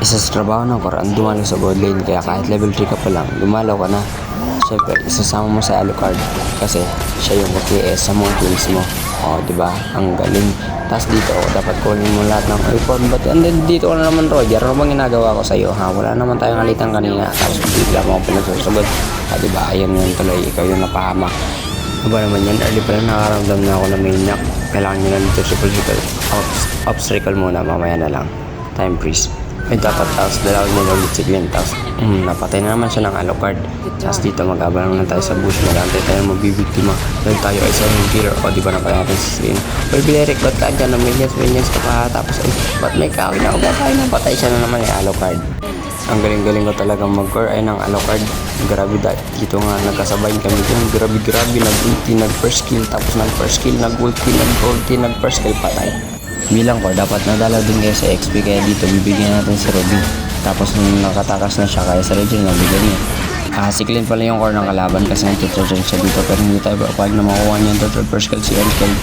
Isa sa trabaho ng Quran, dumalo sa gold lane, kaya kahit level 3 ka pa lang, dumalaw ka na. Siyempre, isasama mo sa Alucard kasi siya yung mag-ES sa mga kills mo. O, diba? Ang galing. Tapos dito, dapat kunin mo lahat ng report. But and then dito ka na naman, Roger. Ano bang ginagawa ko sa'yo? Ha? Wala naman tayong alitan kanina. Tapos bigla mo ako pinagsusunod. Diba? Ayun yun tuloy. Ikaw yung napahamak. Diba naman yan? Early pa lang nakaramdam na ako na maniac. Kailangan nyo na dito triple obstacle muna. Mamaya na lang. Time freeze. May dapat tapos dalawin mo ulit si Glenn. Tapos napatay na naman siya ng Alucard. Tapos dito mag-abang na tayo sa bush. Magantay tayo mabibiktima. Dahil tayo ay silent killer. O di ba na pala natin si Glenn? Well, Bileric, ba't ka dyan? Millions ka pa. Tapos ay, ba't may kawin ako? Ba't tayo napatay siya na naman yung Alucard? Ang galing-galing ko talagang mag-core ay ng Alucard. Grabe dito nga nagkasabay kami dyan. Grabe nag-ulti, nag-first kill. Tapos nag-first kill, nag-ulti, nag-ulti, nag-first kill, patay. Bilang ko, dapat nadalaw din kayo sa XP, kaya dito bibigyan natin si Ruby. Tapos nung nakatakas na siya, kaya sa region nabigyan niya. Si Clint pala yung core ng kalaban kasi nag-tutorial siya dito, pero hindi tayo pag na makuha niya yung tutorial first kill,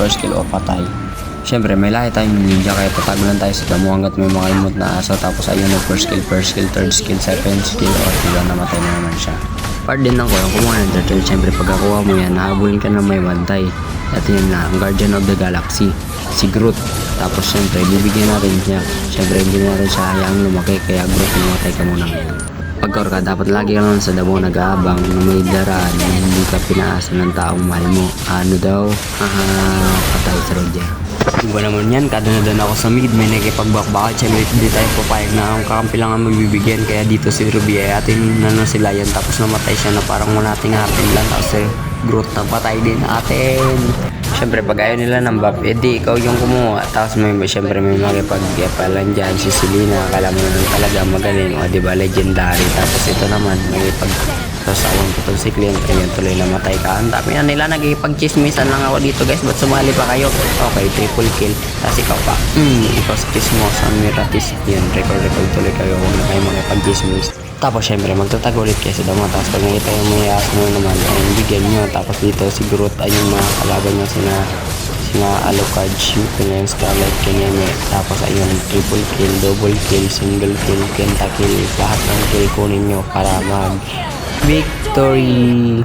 first kill o patay. Siyempre may lahi tayong ninja, kaya patago lang tayo sa damo hanggat may makalimot na aso. Tapos ayun na first kill, third skill, second skill, o diba namatay na naman siya. Part din ng core, kumuha ng turtle. Siyempre pagkakuha mo yan, nahabulin ka na may bantay. At yun na, ang Guardian of the Galaxy, si Groot. Tapos syempre, bibigyan natin siya. Syempre, hindi natin siya hayaang lumaki, kaya Groot, mamatay ka muna. Pagkaor ka, dapat lagi ka lang sa damo nag-aabang na may daraan na hindi ka pinaasa ng taong mahal mo. Ano daw? Patay sa Roger. Iba naman yan, kadanadan ako sa mid, may nakipagbakbakan. Siyempre, hindi tayo papayag na ang kakampi lang ang magbibigyan. Kaya dito si Ruby ay atin na si Lion. Tapos namatay siya na parang wala nating atin lang. Tapos si Groot na patay din atin. Siyempre, pag ayaw nila ng buff, edi ikaw yung kumuha. Tapos siyempre may makipag-gapalan dyan. Si Selena, akala mo naman talaga magaling. O diba, legendary. Tapos ito naman, tapos awan ko itong si Clint, ayun tuloy namatay ka. Ang dami na nila nagkikipag-chismisan lang ako dito, guys. Ba't sumali pa kayo? Okay, triple kill. Tapos ikaw pa, ikaw sa chismosa, Miratis. Yun, record tuloy kayo. Huwag na kayo makipag-chismis. Tapos syempre magtatago ulit kayo sa damo. Tapos pag nakita yung mayas mo naman, ayun, bigyan nyo. Tapos dito si Groot ay yung mga kalaban nyo, sina Alucard, yung Scarlet, Kineme. Tapos ayun, triple kill, double kill, single kill, pentakill. Lahat ng kill kunin nyo para mag victory!